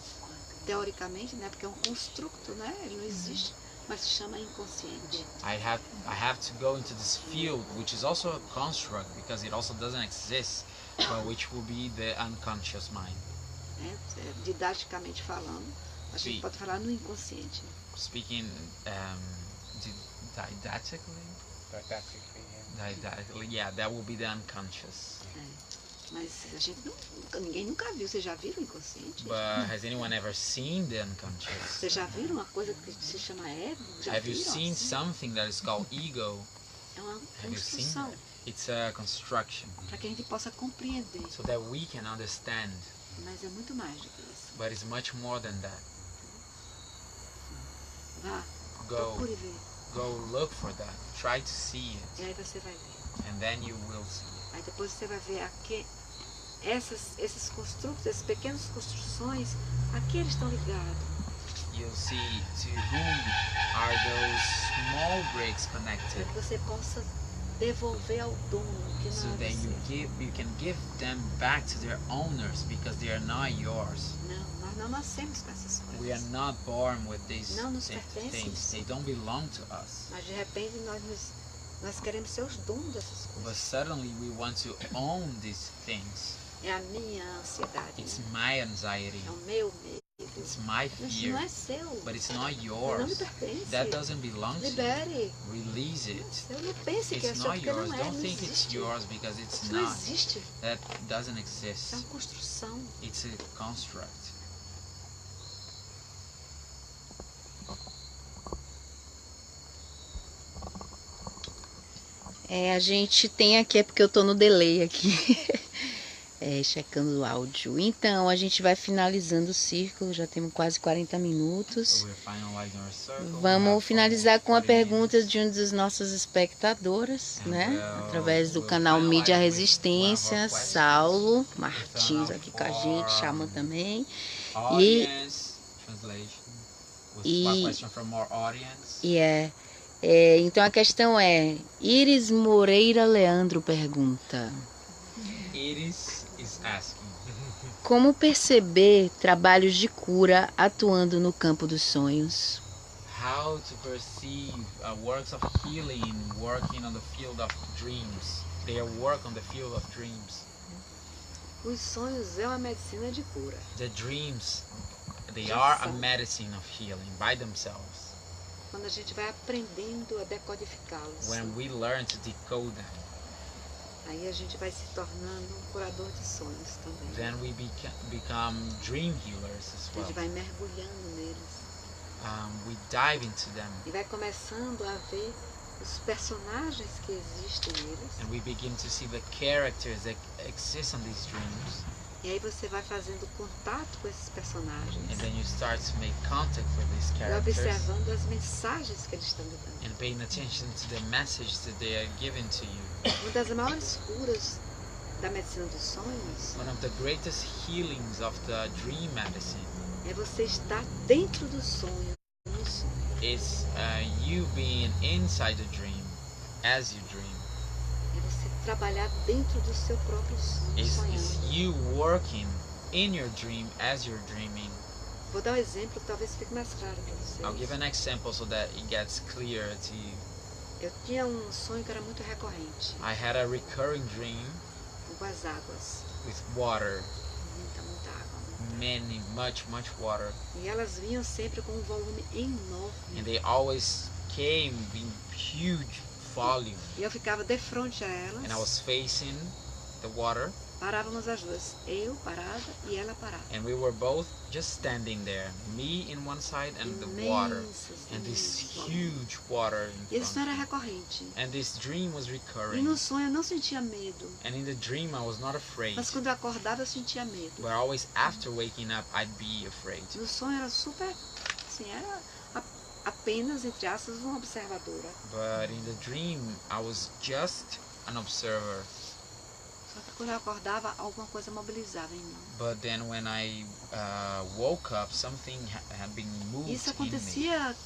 teoricamente, né? Porque é um construto, né? Ele não existe, mas se chama inconsciente. I have to go into this field, which is also a construct because it also doesn't exist, but which will be the unconscious mind. Né? Didaticamente falando, a gente Sim. pode falar no inconsciente. Speaking didactically, yeah, that will be the unconscious. Mas a gente ninguém nunca viu. Vocês já viram o inconsciente? But has anyone ever seen the unconscious? Vocês já viram uma coisa que se chama ego? Já Have you viram? seen something that is called ego? É uma Have you seen construção that? It's a construction, para que a gente possa compreender. so that we can understand. Mas é muito mais do que isso. But it's much more than that. Vá, Go, procure ver. go look for that. Try to see E it, aí você vai ver. and then you will see it. Aí depois você vai ver esses construtos, essas pequenas construções, a que eles estão ligados. You'll see to whom are those small bricks Para connected, que você possa devolver ao dono, que so não é then você. you can give them back to their owners because they are not yours. Não, nós não nascemos com essas coisas. We are not born with these Não nos pertencem. things. They don't belong to us. Mas de repente nós queremos ser os donos dessas But coisas. suddenly we want to own these things. É a minha ansiedade, It's né? my anxiety. É o meu medo. It's my Isso não fear. é seu. But it's not Ele não yours. lhe pertence. That doesn't belong to you. Libere. Release it. Eu não pense que é It's seu, not porque yours. não é. Don't Não think it's existe. yours because it's Isso não not. existe. That doesn't Isso é exist. uma construção. It's a construct. A gente tem aqui, é porque eu tô no delay aqui. checando o áudio. Então, a gente vai finalizando o círculo, já temos quase 40 minutos. Vamos finalizar com a pergunta de um dos nossos espectadores, né? Através do canal Mídia Resistência, Saulo Martins aqui com a gente, Xamã também. Então a questão é, Iris Moreira Leandro pergunta: Iris is asking, como perceber trabalhos de cura atuando no campo dos sonhos? how to perceive works of healing working on the field of dreams. Their work on the field of dreams. Os sonhos é uma medicina de cura. The dreams, they are a medicine of healing by themselves. Quando a gente vai aprendendo a decodificá-los. When we learn to decode them. Aí a gente vai se tornando um curador de sonhos também. Then we become dream healers as well. A gente vai mergulhando neles. We dive into them. E vai começando a ver os personagens que existem neles. And we begin to see the characters that exist on these dreams. E aí você vai fazendo contato com esses personagens. And then you start to make contact with these E characters. observando as mensagens que eles estão lhe dando. And paying attention to the message that they are giving to you. Uma das maiores curas da medicina dos sonhos One of the greatest healings of the dream medicine é você estar dentro do sonho, no sonho. is you being inside the dream as you dream. É você trabalhar dentro do seu próprio sonho, Is sonhando. you working in your dream as you're dreaming. Vou dar um exemplo que talvez fique mais claro para vocês. I'll give an example so that it gets clear to you. Eu tinha um sonho que era muito recorrente, I had a recurring dream com as águas. with water, Muita água. much water, E elas vinham sempre com um volume enorme. and they always came in huge volume. E eu ficava de frente a elas. And I was facing the water, Parávamos as duas, eu parada e ela parada. and we were both just standing there, me in one side and the water, Imensas, and this imensas volumes. huge water E in esse sonho front. era recorrente. And this dream was E recurring, no sonho eu não sentia medo. and in the dream I was not afraid, Mas quando eu acordava eu sentia medo. but always after waking up I'd be afraid. No sonho era super, assim, era apenas, entre aspas, uma observadora. But in the dream I was just an observer. Só que quando eu acordava, alguma coisa mobilizava em mim. But then when I woke up, something had been moved Isso in me. acontecia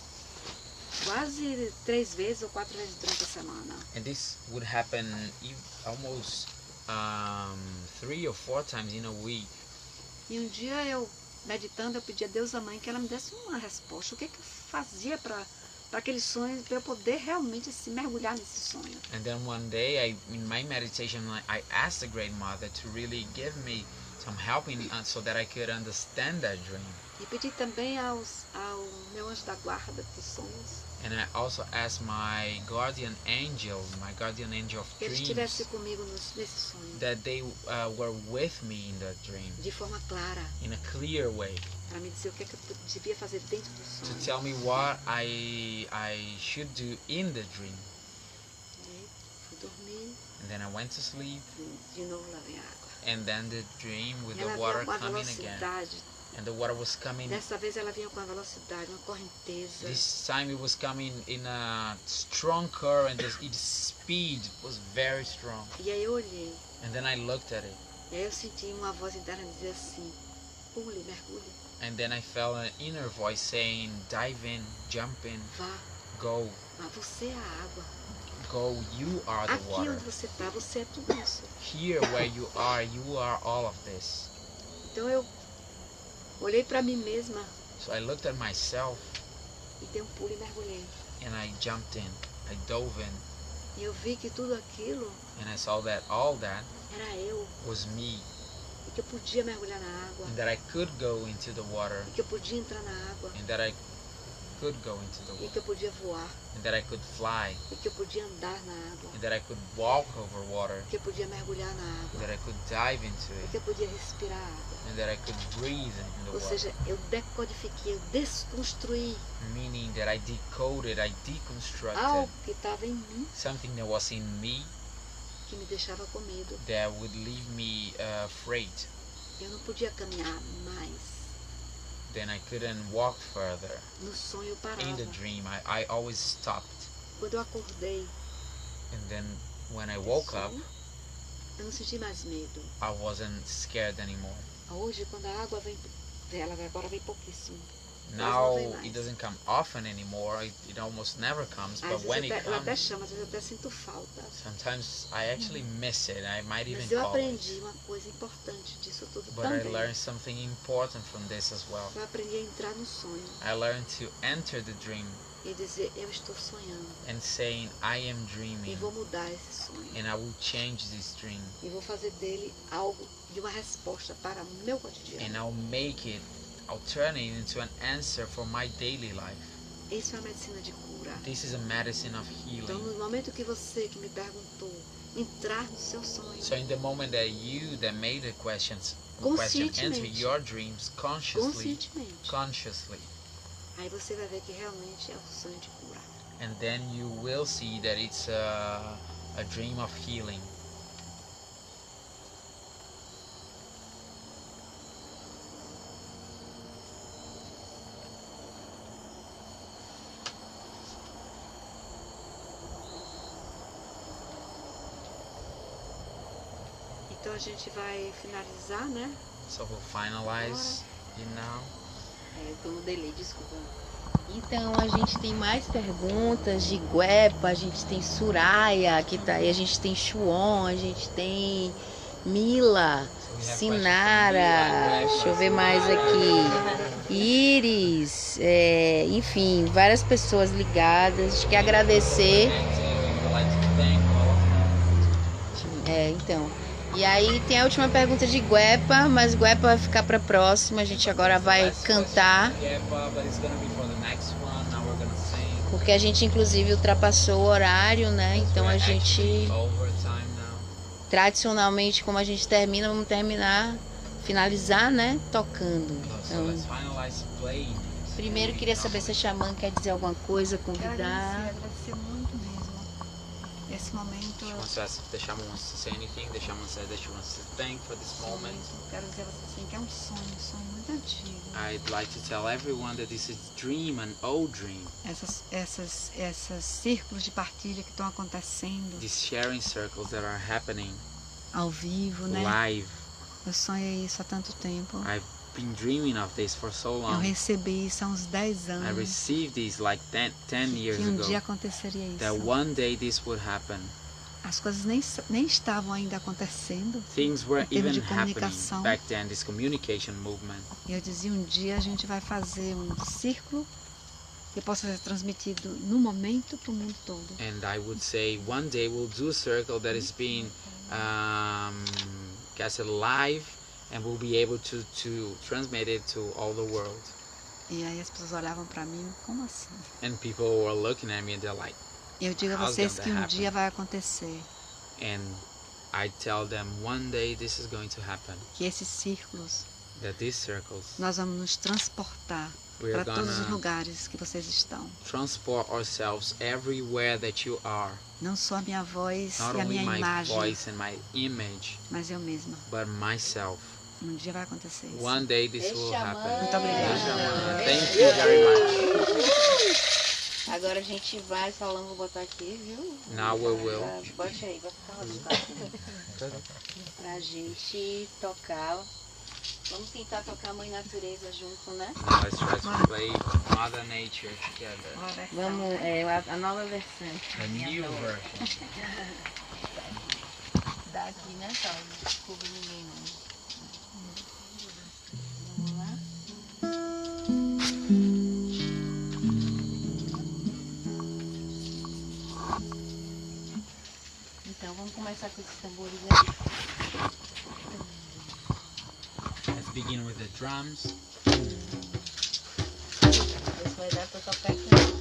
quase 3 vezes ou 4 vezes durante a semana. And this would happen almost 3 or 4 times in a week. E um dia eu, meditando, eu pedi a Deus a Mãe que ela me desse uma resposta. O que eu fazia para aquele sonho, para eu poder realmente se mergulhar nesse sonho. And then one day, in my meditation, I asked the Great Mother to really give me some help so that I could understand that dream. E pedi também ao meu anjo da guarda dos sonhos, And I also asked my guardian angel of que ele dreams, estivesse comigo nesse sonho, that they were with me in that dream, de forma clara, in a clear way, para me dizer o que eu devia fazer dentro do to sonho. tell me what I should do in the dream. E fui dormir, And then I went to sleep, de novo lá vem a água. and then the dream with E the ela water vinha com a coming again. velocidade. And the water was coming. Dessa vez ela vinha com a velocidade, uma correnteza. This time it was coming in a strong current. Its speed was very strong. E aí eu olhei. And then I looked at it. E aí eu senti uma voz interna dizer assim: pule, mergulhe, And then I felt an inner voice saying, dive in, jump in, vá, go, vá, você é a água. go, you are the Aqui water. onde você está, você é tudo isso. Here where you are all of this. Então eu olhei para mim mesma So I looked at myself e dei um pulo e mergulhei. and I jumped in, I dove in, E eu vi que tudo aquilo and I saw that all that era eu. was me, E que eu podia mergulhar na água. and that I could go into the water, E que eu podia entrar na água. and that I could go into the E water, que eu podia voar. and that I could fly, E que eu podia andar na água. and that I could walk over water, E que eu podia mergulhar na and água. that I could dive into E it, que eu podia respirar a água. and that I could breathe in the Ou water. seja, eu decodifiquei, eu desconstruí Meaning that I decoded, I deconstructed algo que estava em mim something that was in me que me deixava com medo. that would leave me afraid. Eu não podia caminhar mais. Then I couldn't walk further. No sonho eu parava. In the dream, I always stopped. Quando eu acordei, And then when I woke up, eu não senti mais medo. I wasn't scared anymore. Hoje, quando a água vem, agora vem pouquíssimo. Now it doesn't come often anymore. It almost never comes. But Às when vezes it eu até comes, chamo, às vezes eu até sinto falta. sometimes I actually miss it. I might even Mas eu call it. aprendi uma coisa importante disso tudo But I também. learned something important from this as well. Eu aprendi a entrar no sonho I learned to enter the dream e dizer, eu estou sonhando. and saying, I am E dreaming, vou mudar esse sonho. and I will change this dream, E vou fazer dele algo de uma resposta para o meu and cotidiano. I'll turn it into an answer for my daily life. Isso é uma medicina de cura. This is a medicine of Então, healing. no momento que você que me perguntou entrar no seu sonho, So in the moment that you that made the question Conscientemente. enter your dreams consciously, conscientemente, aí você vai ver que realmente é um sonho de cura. and then you will see that it's a dream of healing. Então a gente vai finalizar, né? So we'll finalize it now. Eu tô no delay, desculpa. Então a gente tem mais perguntas de Guepa, a gente tem Suraya que tá aí, a gente tem Chuon, a gente tem Mila, Sinara, deixa eu ver mais aqui, Iris, enfim, várias pessoas ligadas. A gente quer agradecer. Então. E aí tem a última pergunta de Guepa, mas Guepa vai ficar para a próxima. A gente agora vai cantar. Porque a gente inclusive ultrapassou o horário, né? Então a gente tradicionalmente, como a gente termina, vamos finalizar, né? Tocando. Então, primeiro queria saber se a Xamã quer dizer alguma coisa, convidar. Agradecer muito mesmo. Esse momento. She wants to ask if the Xamã wants to say anything. The Xamã said that she wants to thank for this moment. Quero dizer a você assim que é um sonho muito antigo. I'd like to tell everyone that this is dream, an old dream. Essas círculos de partilha que estão acontecendo. These sharing circles that are happening Ao vivo, né? live. Eu sonhei isso há tanto tempo. I've been dreaming of this for so Eu long. recebi isso há uns 10 I anos. received this like 10 years Que dia ago. aconteceria isso. That one day this would happen. As coisas nem estavam ainda acontecendo. Things were Em termos even de happening comunicação. back then, this communication movement. E eu dizia, um dia a gente vai fazer um círculo que possa ser transmitido no momento para o mundo todo. And I would say one day we'll do a circle that is being casted live, and we'll be able to transmit it to all the world. E aí as pessoas olhavam para mim, como assim? And people were looking at me and they're like, Eu digo a How's vocês gonna que um happen? dia vai acontecer, and I tell them one day this is going to happen. que esses círculos That these circles, nós vamos nos transportar we are para todos os gonna lugares que vocês estão. transport ourselves everywhere that you are. Não só a minha voz Not e a only minha my imagem, voice and my image, mas eu mesma. but myself. Um dia vai acontecer isso. One day this will happen. Muito obrigada. Xamã, thank you very much. Agora a gente vai falando, vou botar aqui, viu? Now we will. Bote aí, vai ficar rodando. Pra gente tocar. Vamos tentar tocar Mãe Natureza junto, né? Now let's try to play Mother Nature together. Vamos, a nova versão. A new version. Daqui, né, Paulo? Não descubro ninguém não. Vamos lá? Então vamos começar com esses tambores aí. Let's begin with the drums. Esse vai dar pra tocar aqui.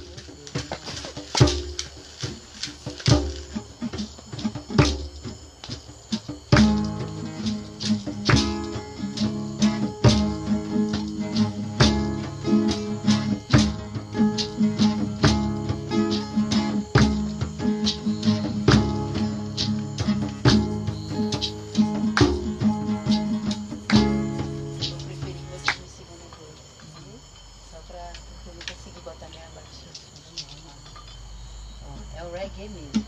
Ré mesmo.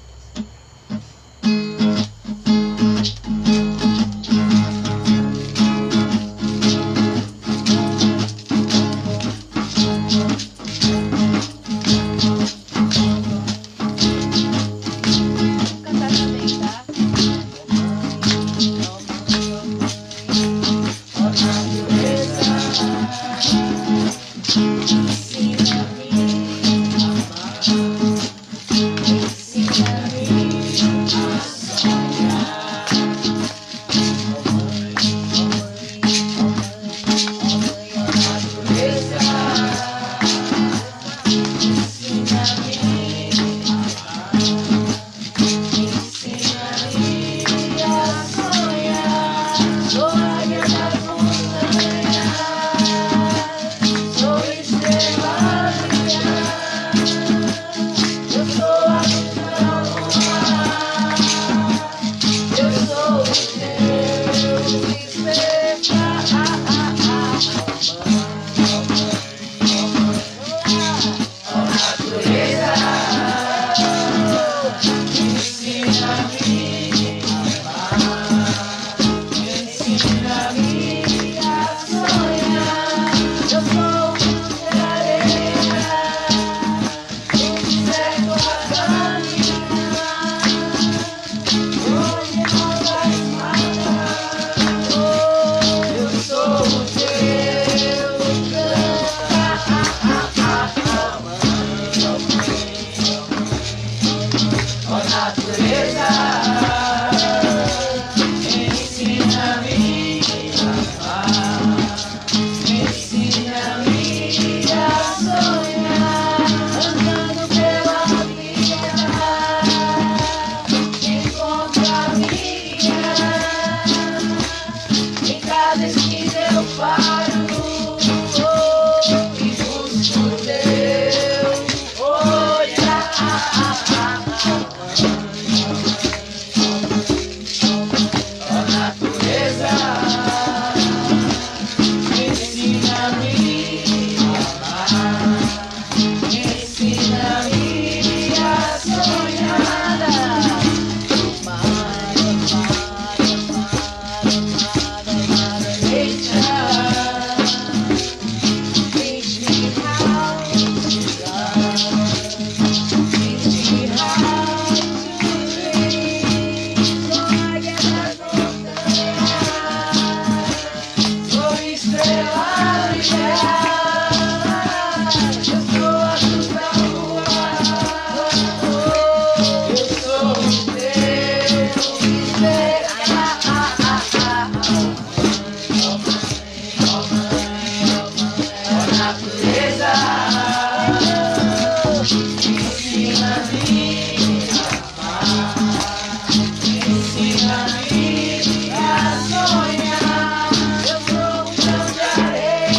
Ensina-me a sonhar. Eu sou um grão de areia.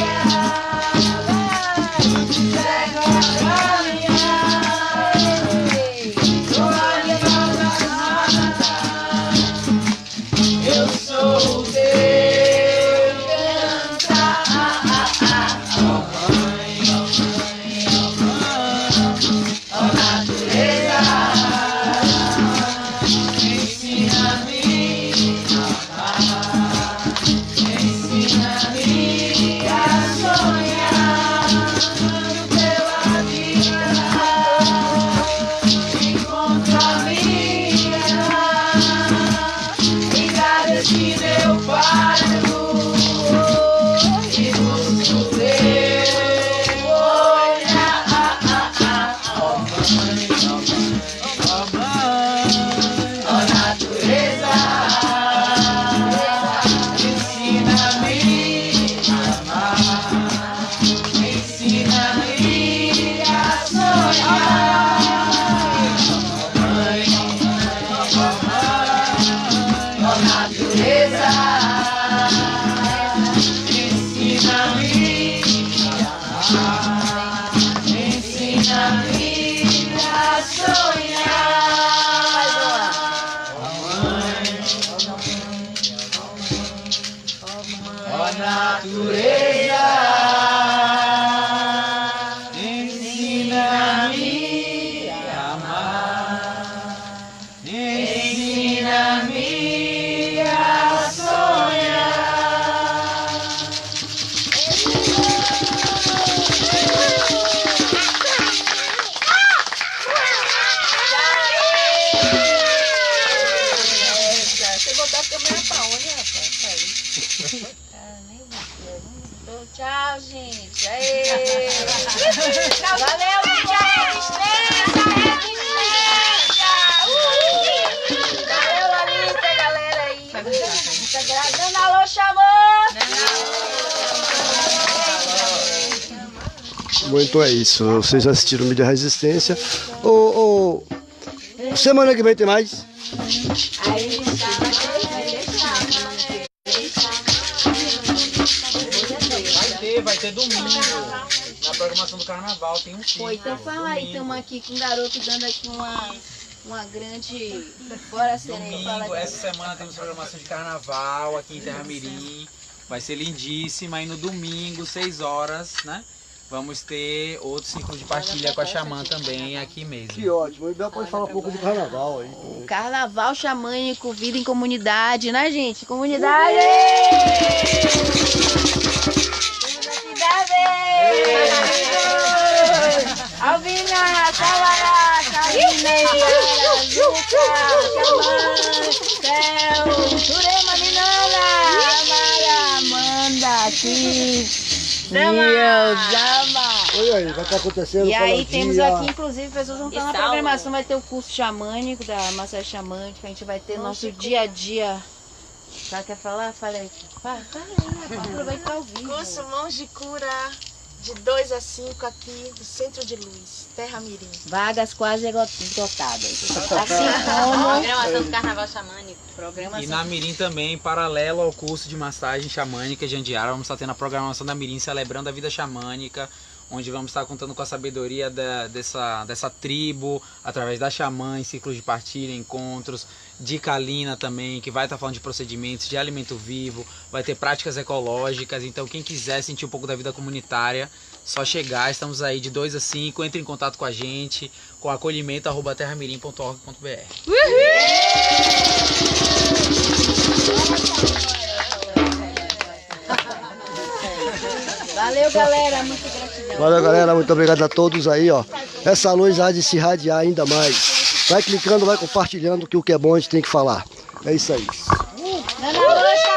carnaval, gente. Aê! Valeu, minha resistência! Valeu, Lalita, galera aí. Tá agradando, alô, Xamã! Bom, então é isso. Vocês assistiram o Mídia Resistência. Semana que vem tem mais? Vai ter domingo. Na programação do carnaval tem um filme. Pô, então fala aí, estamos aqui com um garoto dando aqui uma grande fora sereia. Domingo, essa semana temos programação de carnaval aqui em Terra Mirim. Vai ser lindíssima. E no domingo, 6 horas, né? Vamos ter outro círculo de partilha com a Xamã também aqui mesmo. Que ótimo. O Ibel pode falar um pouco do carnaval aí. O carnaval xamânico, vida em comunidade, né, gente? Comunidade! Alvina, Salará, Carineira, Juca, Xamã, Céu, Surema, Minana, Amara, Amanda, Cris, Xamã. Oi aí, vai estar acontecendo. E aí temos aqui, inclusive, pessoas vão estar na programação, vai ter o curso xamânico da massagem xamânica, a gente vai ter nosso dia a dia. Já quer falar? Fala aí. Fala aí, vai estar ao vivo. Curso Mãos de Cura de 2 a 5 aqui do Centro de Luz, Terra Mirim. Vagas quase esgotadas. Assim como... Programação do Carnaval Xamânico. E na Mirim também, paralelo ao curso de massagem xamânica de Andiara, vamos estar tendo a programação da Mirim celebrando a vida xamânica, onde vamos estar contando com a sabedoria dessa tribo, através da Xamã, em ciclos de partilha, encontros, de Kalina também, que vai estar falando de procedimentos, de alimento vivo, vai ter práticas ecológicas, então quem quiser sentir um pouco da vida comunitária, só chegar, estamos aí de 2 a 5, entre em contato com a gente, com acolhimento@terramirim.org.br. Valeu, galera, muito gratidão. Valeu, galera, muito obrigado a todos aí, ó. Essa luz há de se irradiar ainda mais. Vai clicando, vai compartilhando, que o que é bom a gente tem que falar. É isso aí. Dona Rocha!